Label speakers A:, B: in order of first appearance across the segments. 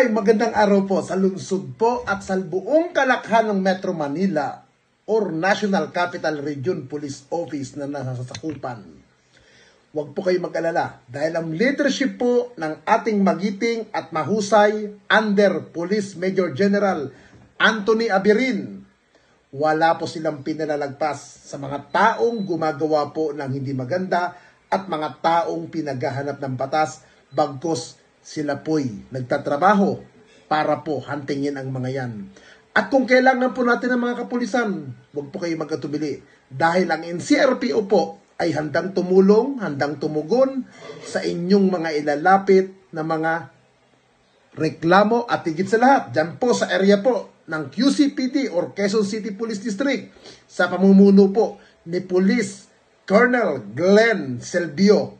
A: Hi! Magandang araw po sa lungsod po at sa buong kalakhan ng Metro Manila or National Capital Region Police Office na nasasakupan. Huwag po kayo mag-alala dahil ang leadership po ng ating magiting at mahusay under Police Major General Anthony Abirin, wala po silang pinalalagpas sa mga taong gumagawa po ng hindi maganda at mga taong pinaghahanap ng batas bagkus sila po'y nagtatrabaho para po hantingin ang mga yan. At kung kailangan po natin ng mga kapulisan, huwag po kayo magkatubili dahil ang NCRPO po ay handang tumulong, handang tumugon sa inyong mga ilalapit na mga reklamo at higit sa lahat, dyan po sa area po ng QCPD or Quezon City Police District sa pamumuno po ni Police Colonel Glenn Selvio.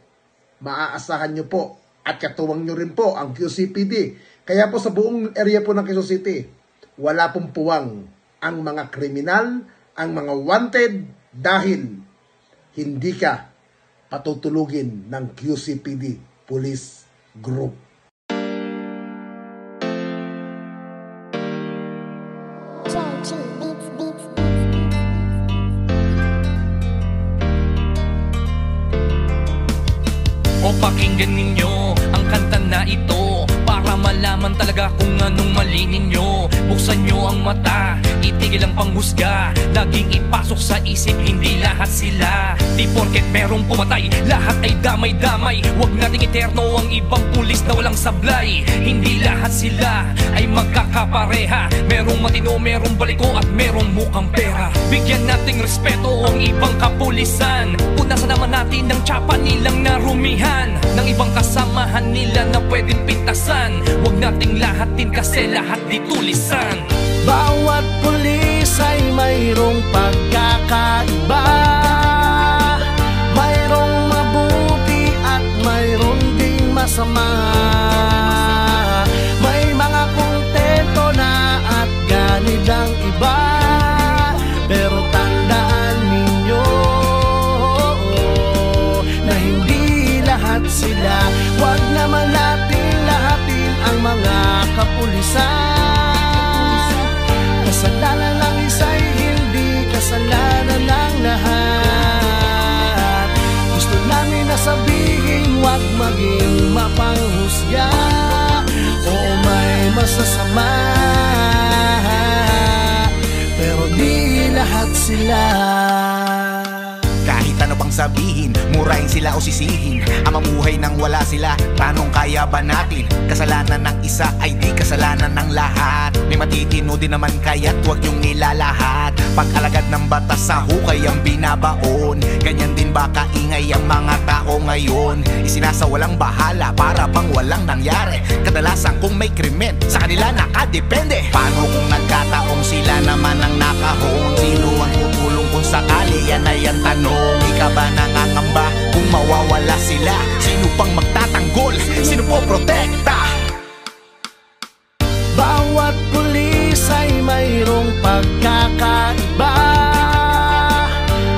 A: Maaasahan nyo po at katuwang nyo rin po ang QCPD. Kaya po sa buong area po ng Quezon City, wala pong puwang ang mga kriminal, ang mga wanted dahil hindi ka patutulugin ng QCPD Police Group.
B: O pakinggan ninyo ang kanta na ito para malaman talaga kung anong mali ninyo. Buksan nyo ang mata, itigil ang panghusga, laging ipasok sa isip, hindi lahat sila. Di porket merong pumatay, lahat ay damay-damay. Huwag nating eterno ang ibang pulis na walang sablay. Hindi lahat sila ay magkakapareha. Merong matino, merong baliko at merong mukhang pera. Bigyan nating respeto ang ibang kapulisan. Punasan naman natin ang tsapa nilang narumihan ng ibang kasamahan nila na pwedeng pintasan. Huwag nating lahatin kasi lahat di tulisan.
C: Bawat pulis ay mayroong pagkakaiba, mayroong mabuti at mayroong ding masama. May mga kontento na at ganid ang iba, pero tandaan ninyo na hindi lahat sila. Huwag naman natin lahatin ang mga kapulisan. Kasalanan ng isa'y hindi kasalanan ng lahat. Gusto namin na sabihin huwag maging mapanghusga o may masasama, pero di lahat sila.
D: Kahit ano pang sabihin, murahin sila o sisihin, ang mamuhay nang wala sila, tanong kaya ba natin? Kasalanan ng isa ay di kasalanan ng lahat. May matitino din naman kaya't huwag niyong nilalahat. Pag-alagad ng batas sa hukay ang binabaon, ganyan din ba kaingay ang mga tao ngayon? Isinasawalang bahala para bang walang nangyari. Kadalasan kung may krimen, sa kanila nakadepende. Paano kung nagkataong sila naman ang nakahon? Sino ang tutulong kung sakali? Yan ay ang tanong. Ika ba nangangamba kung mawawala sila? Sino pang magtatanggol? Sino po protekta?
C: Bawat pulis ay mayroong pagkakaiba,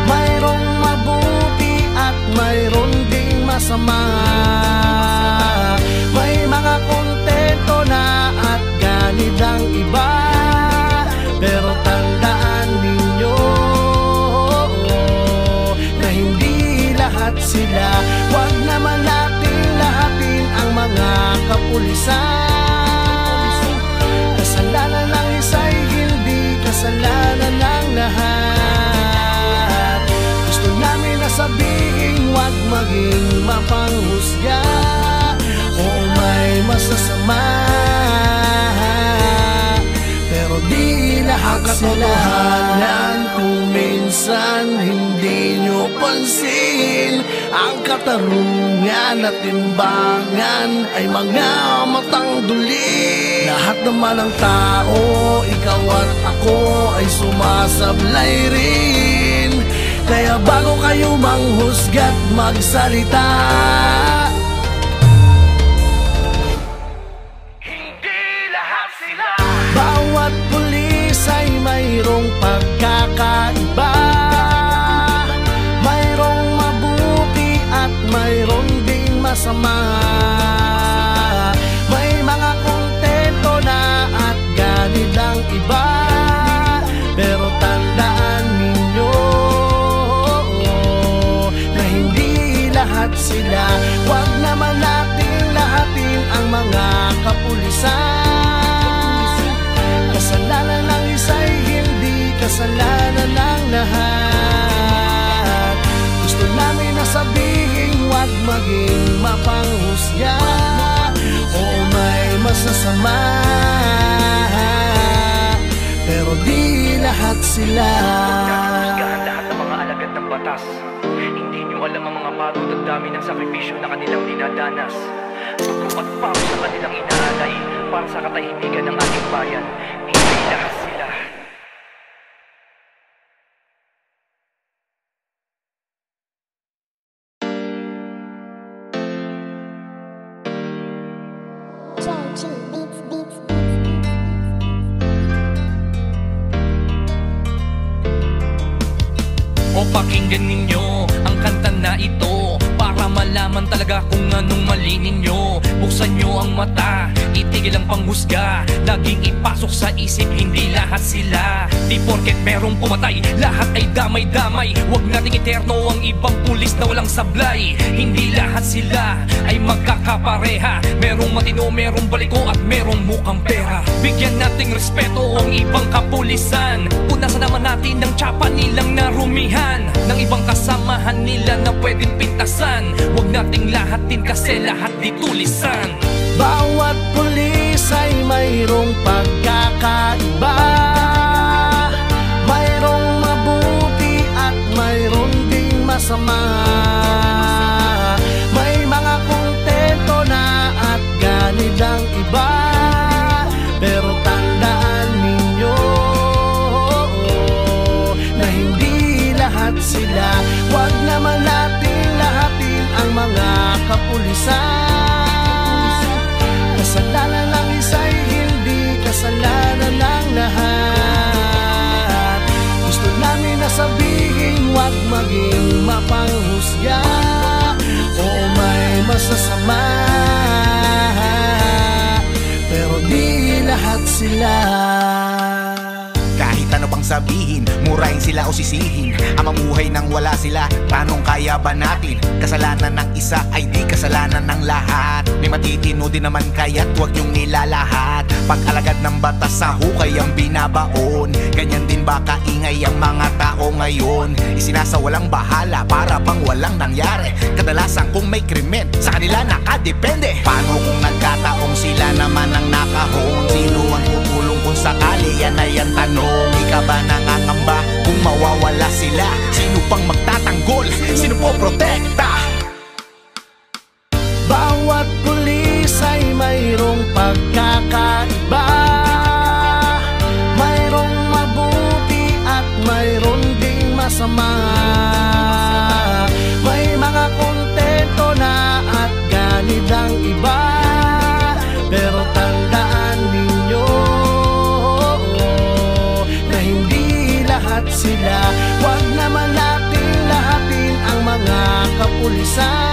C: mayroong mabuti at mayroong ding masama. May mga kontento na at ganid ang iba, pero tandaan ninyo na hindi lahat sila. Huwag naman natin lahatin ang mga kapulisan. Kasalanan ng isa'y hindi kasalanan ng lahat. Gusto namin na sabihin huwag maging mapanghusga o may masasama, pero di lahat sila. Kung minsan hindi nyo pansin, ang katarungan at timbangan ay mga matang duli. Lahat naman ng tao, ikaw at ako ay sumasablay rin. Kaya bago kayo manghusga't magsalita,
B: Hindi lahat sila.
C: bawat pulis ay mayroong pagkakaiba, mayroong mabuti at mayroong ding masama. May mga kontento maging mapanghusga o may masasama, pero di lahat sila.
B: Husgahan lahat ng mga alagad ng batas. Hindi nyo alam ang mga pagod at dami ng sakripisyo na kanilang dinadanas. Pagkupat pa sa kanilang inaalay para sa katahimikan ng ating bayan. Hindi lahat sila. O pakinggan ninyo ang kanta na ito para malaman talaga kung anong mali ninyo. Buksan nyo ang mata, itigil ang panghusga. Laging ipasok sa isip, hindi lahat sila. Di porket merong pumatay, lahat ay damay-damay. Huwag nating eterno ang ibang pulis na walang sablay. Hindi lahat sila ay magkakapareha. Merong matino, merong baliko at merong mukhang pera. Bigyan nating respeto ang ibang kapulisan. Punasan naman natin ang tsapa nilang narumihan ng ibang kasamahan nila na pwedeng pintasan. Huwag nating lahatin kasi lahat di tulisan.
C: Bawat pulis ay mayroong pagkakaiba, mayroong mabuti at mayroong ding masama. May mga kontento na at ganid ang iba, pero tandaan ninyo na hindi lahat sila. Huwag naman natin lahatin ang mga kapulisan. Kasalanan ng isa'y hindi kasalanan ng lahat. Gusto namin na sabihin, huwag maging mapanghusga o may masasama, pero di lahat sila.
D: Kahit ano pang sabihin, murahin sila o sisihin, ang mamuhay nang wala sila, tanong kaya ba natin? Kasalanan ng isa ay di kasalanan ng lahat. May matitino din naman kaya't huwag niyong nilalahat. Pag-alagad ng batas sa hukay ang binabaon, ganyan din ba kaingay ang mga tao ngayon? Isinasawalang bahala para bang walang nangyari. Kadalasan kung may krimen, sa kanila nakadepende. Paano kung nagkataong sila naman ang nakahon? Sino ang tutulong kung sakali? Yan ay ang tanong. Ika ba nangangamba kung mawawala sila? Sino pang magtatanggol? Sino po protekta?
C: Bawat pulis ay mayroong pagkakaiba, mayroong mabuti at mayroong ding masama. May mga kontento na at ganid ang iba, pero tandaan ninyo na hindi lahat sila. Huwag naman natin lahatin ang mga kapulisan.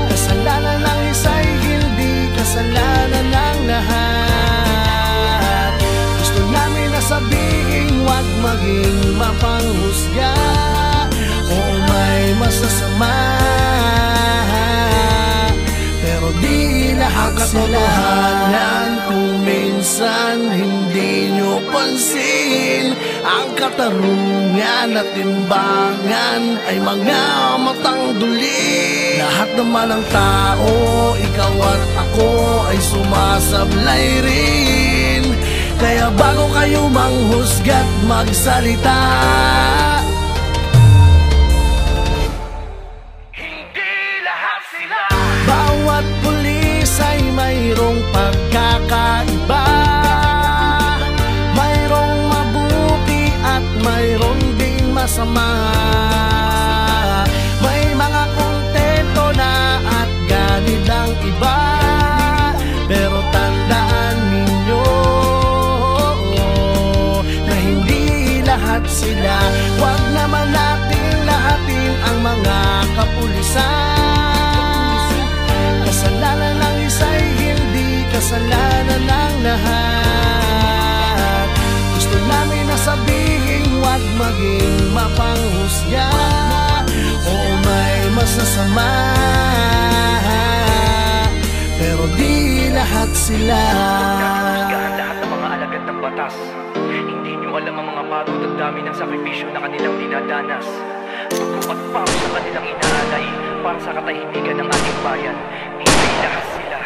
C: Kasalanan ng isa'y hindi kasalanan ng lahat. Gusto namin na sabihin, huwag maging mapanghusga o may masasama, pero di lahat sila. Katotohanan kung minsan hindi nyo pansin, ang katarungan at timbangan ay mga matang duli. Lahat naman ng tao, ikaw at ako ay sumasablay rin. Kaya bago kayo manghusga't magsalita,
B: Hindi lahat sila.
C: bawat pulis ay mayroong pagkakaiba, mayroong mabuti at mayroong ding masama. May mga kontento na at ganid ang iba, pero tandaan ninyo na hindi lahat sila. Huwag naman natin lahatin ang mga kapulisan. Kasalanan ng isa'y hindi kasalanan ng lahat. Gusto namin na sabihin, huwag maging mapanghusga o may masasama, pero di lahat sila.
B: Husgahan lahat ng mga alagad ng batas. Hindi nyo alam ang mga pagod at dami ng sakripisyo na kanilang dinadanas. Dugo at pawis na kanilang inaalay para sa katahimikan ng ating bayan. Hindi lahat sila.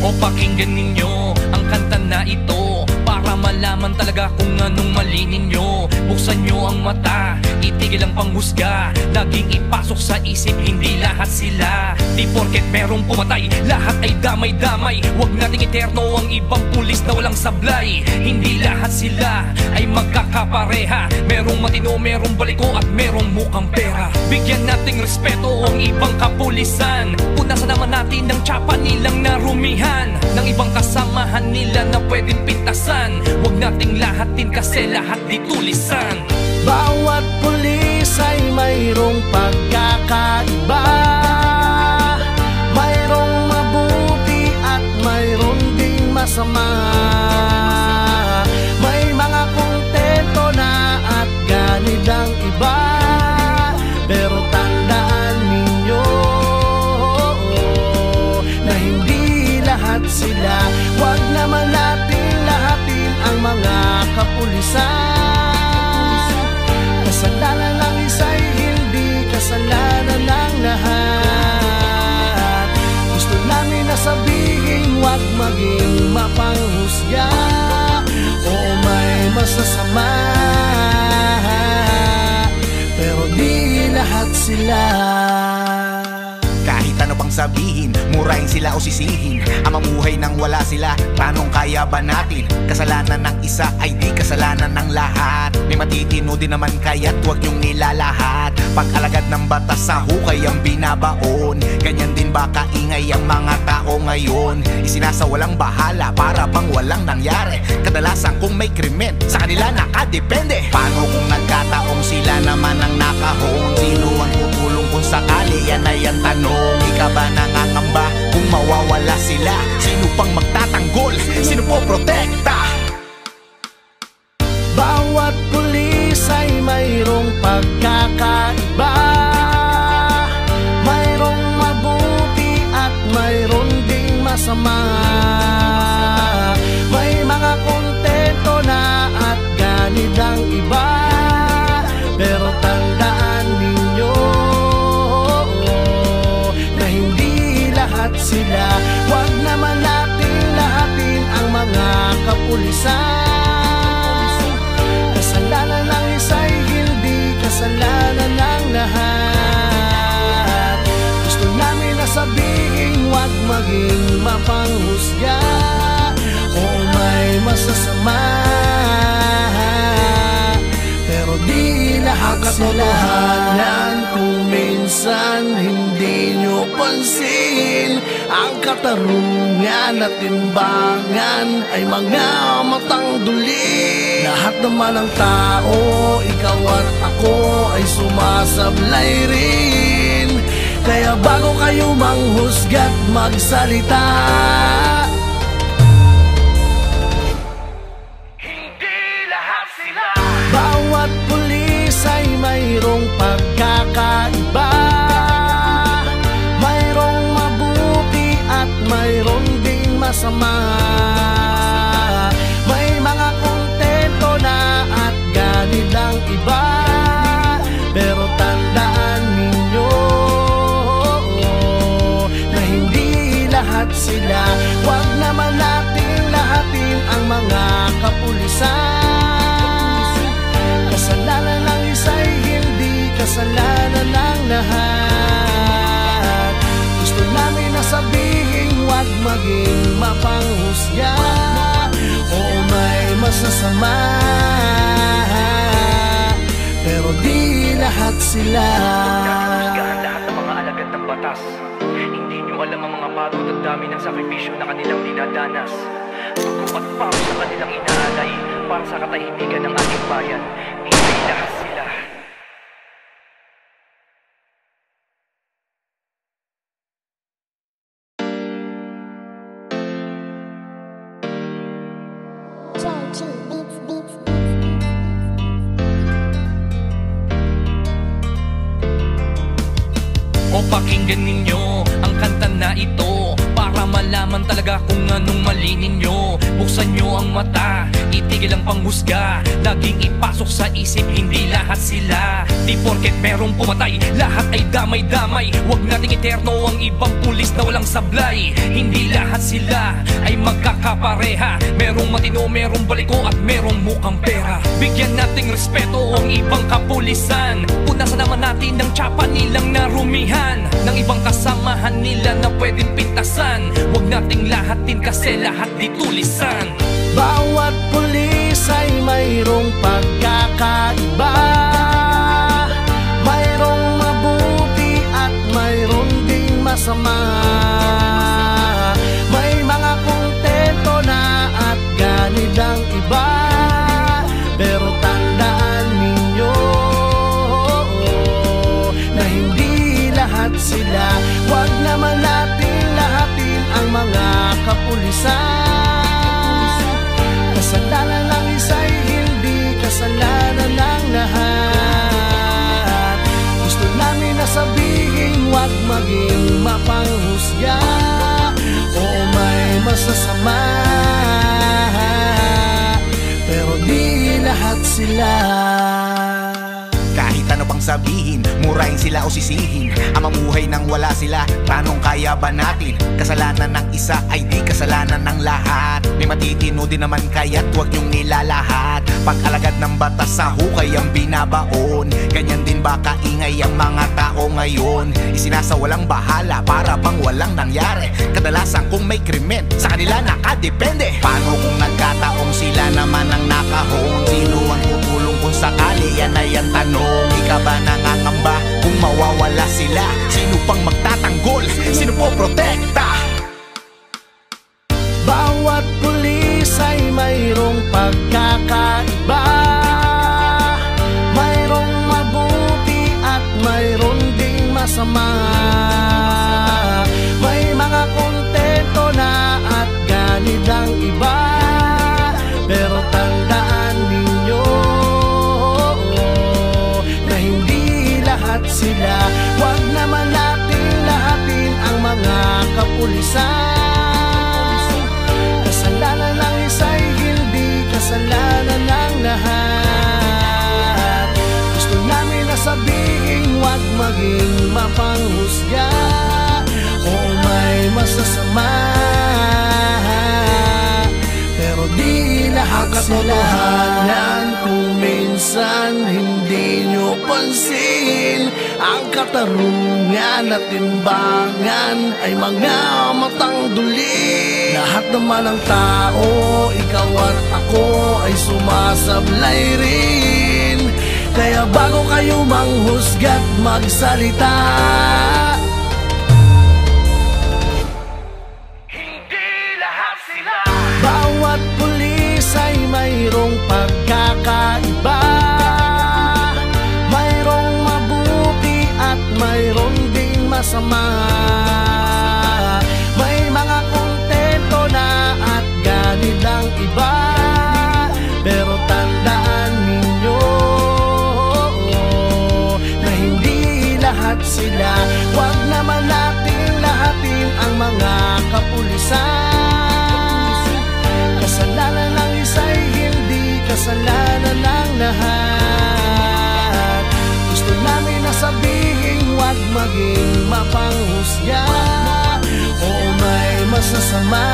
B: O pakinggan ninyo ang kanta na ito para malaman talaga kung anong mali ninyo. Buksan nyo ang mata, itigil ang panghusga. Laging ipasok sa isip, hindi lahat sila. Di porket merong pumatay, lahat ay damay-damay. Huwag nating eterno ang ibang pulis na walang sablay. Hindi lahat sila ay magkakapareha. Merong matino, merong baliko at merong mukhang pera. Bigyan nating respeto ang ibang kapulisan. Punasan naman natin ng tsapa nilang narumihan, ng ibang kasamahan nila na pwedeng pintasan. Huwag nating lahatin kasi lahat di tulisan.
C: Bawat pulis ay mayroong pagkakaiba. Mayroong mabuti at mayroong ding masama. May mga kontento na at ganid ang iba. Pero tandaan ninyo na hindi lahat sila. Huwag naman natin lahatin ang mga kapulisan. Kasalanan ng isa'y hindi kasalanan ng lahat. Gusto namin na sabihin, huwag maging mapanghusga. Oo, may masasama, pero di lahat sila.
D: Kahit ano pang sabihin, murahin sila o sisihin, ang mamuhay nang wala sila, tanong kaya ba natin? Kasalanan ng isa ay di kasalanan ng lahat. May matitino din naman kaya't huwag niyong nilalahat. Pag-alagad ng batas sa hukay ang binabaon. Ganyan din ba kaingay ang mga tao ngayon? Isinasawalang bahala para bang walang nangyari. Kadalasan kung may krimen, sa kanila nakadepende. Paano kung nagkataong sila naman ang nakahon? Sino ang tutulong kung sakali? Yan ay ang tanong. Ika ba nangangamba kung mawawala sila? Sino pang magtatanggol? Sino po protekta?
C: Bawat pulis ay mayroong pagkakaiba. Mayroong mabuti at mayroong ding masama. May mga kontento na at ganid ang iba. Pero tandaan ninyo na hindi lahat sila. Huwag naman natin lahatin ang mga kapulisan. Kasalanan ng isa'y hindi kasalanan ng lahat. Gusto namin na sabihin, huwag maging mapanghusga. Oo, may masasama, pero di lahat sila. Kung minsan hindi nyo pansin, ang katarungan at timbangan ay mga matang duli. Lahat naman ng tao, ikaw at ako ay sumasablay rin. Kaya bago kayo manghusga't magsalita,
B: Hindi lahat sila.
C: bawat pulis ay mayroong pagkakaiba. Mayroong mabuti at mayroong ding masama. May mga kontento na at ganid ang iba. Pero tandaan ninyo na hindi lahat sila. Huwag naman natin lahatin ang mga kapulisan. Kasalanan ng isa'y hindi kasalanan ng lahat. Gusto namin na sabihin, huwag maging mapanghusga. Oo, may masasama, pero di lahat sila.
B: Husgahan lahat ng mga alagad ng batas. Hindi nyo alam ang mga pagod at dami ng sakripisyo na kanilang dinadanas. Dugo at pawis na kanilang inaalay para sa katahimikan ng ating bayan. Hindi lahat sila.
E: Beats.
B: pakinggan ninyo ang kanta na ito para malaman talaga kung anong mali ninyo. Buksan nyo ang mata, itigil ang panghusga, laging ipasok sa isip, hindi lahat sila. Di porket merong pumatay, lahat ay damay-damay. Huwag nating eterno ang ibang pulis na walang sablay. Hindi lahat sila ay magkakapareha, merong matino, merong baliko at merong mukhang pera. Bigyan nating respeto ang ibang kapulisan, punasan naman natin ng tsapa nilang narumihan, ng ibang kasamahan nila na pwedeng pintasan. Huwag nating lahatin kasi lahat di tulisan.
C: Bawat pulis ay mayroong pagkakaiba, mayroong mabuti at mayroong ding masama. May mga kontento na at ganid ang iba, pero tandaan ninyo na hindi lahat sila. Huwag naman natin lahatin ang mga kapulisan. Kasalanan ng isa'y hindi kasalanan ng lahat. Gusto namin na sabihin, huwag maging mapanghusga. Oo, may masasama, pero di lahat sila.
D: Kahit ano pang sabihin, murahin sila o sisihin, ang mamuhay nang wala sila, tanong kaya ba natin? Kasalanan ng isa ay di kasalanan ng lahat. May matitino din naman kaya't huwag niyong nilalahat. Pag-alagad ng batas sa hukay ang binabaon, ganyan din ba kaingay ang mga tao ngayon? Isinasawalang bahala para bang walang nangyari. Kadalasan kung may krimen, sa kanila nakadepende. Paano kung nagkataong sila naman ang nakahon? Sino ang tutulong kung sakali? Yan ay ang tanong. Ika ba nangangamba kung mawawala sila? Sino pang magtatanggol? Sino po protekta?
C: Bawat pulis ay mayroong pagkakaiba, mayroong mabuti at mayroong ding masama. May mga kontento na at ganid ang iba, pero tandaan ninyo na hindi lahat sila. Huwag naman natin lahatin ang mga kapulisan. Kasalanan ng isa'y hindi kasalanan ng lahat. Gusto namin na sabihin, huwag maging mapanghusga. Oo, may masasama, pero di lahat sila. Katotohanan kung minsan hindi nyo pansin, ang katarungan at timbangan ay mga matang duli. Lahat naman ng tao, ikaw at ako ay sumasablay rin. Kaya bago kayo manghusga't magsalita,
B: Hindi lahat sila.
C: bawat pulis ay mayroong pagkakaiba, mayroong mabuti at mayroong ding masama. May mga kontento na at ganid ang iba, pero tandaan ninyo na hindi lahat sila. Huwag naman natin lahatin ang mga kapulisan. Kasalanan ng isa'y hindi kasalanan ng lahat. Gusto namin na sabihin, huwag maging mapanghusga. Oo, may masasama,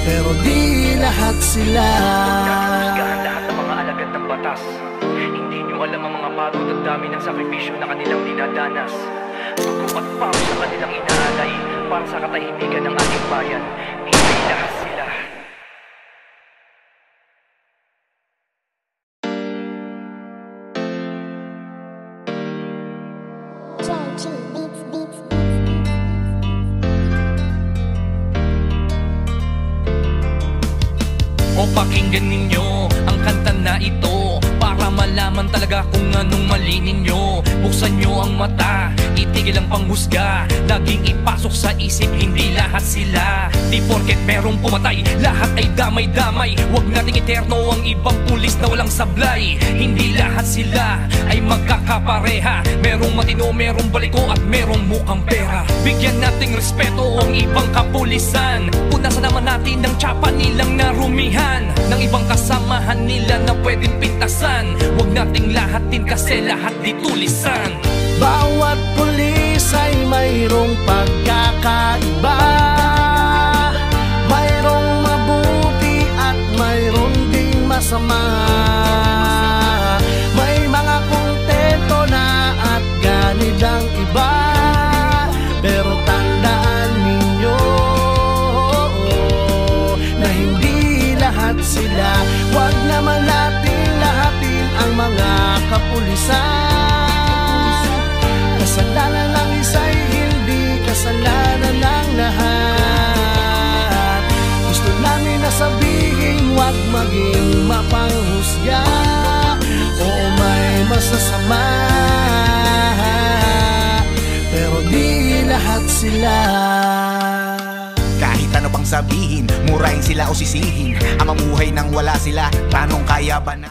C: pero di lahat sila.
B: Husgahan lahat ng mga alagad ng batas. Hindi nyo alam ang mga pagod at dami ng sakripisyo na kanilang dinadanas. Dugo at pawis sa kanilang inaalay para sa katahimikan ng ating bayan. Hindi lahat sila. O pakinggan ninyo ang kanta na ito para malaman talaga kung anong mali ninyo. Buksan nyo ang mata, itigil ang panghusga, laging ipasok sa isip, hindi lahat sila. Hindi porket merong pumatay, lahat ay damay-damay. Huwag nating eterno ang ibang pulis na walang sablay. Hindi lahat sila ay magkakapareha. Merong matino, merong baliko at merong mukhang pera. Bigyan nating respeto ang ibang kapulisan. Punasan naman natin ng tsapa nilang narumihan, ng ibang kasamahan nila na pwedeng pintasan. Huwag nating lahatin kasi lahat di tulisan.
C: Bawat pulis ay mayroong pagkakaiba, mayroong mabuti at mayroong ding masama. May mga kontento na at ganid ang iba, pero tandaan ninyo na hindi lahat sila. Huwag naman natin lahatin ang mga kapulisan. Kasalanan ng isa'y hindi kasalanan ng lahat. Gusto namin na sabihin, huwag maging mapanghusga o may masasama, pero di lahat sila.
D: Kahit ano pang sabihin, murahin sila o sisihin, ang mamuhay nang wala sila, tanong kaya ba na?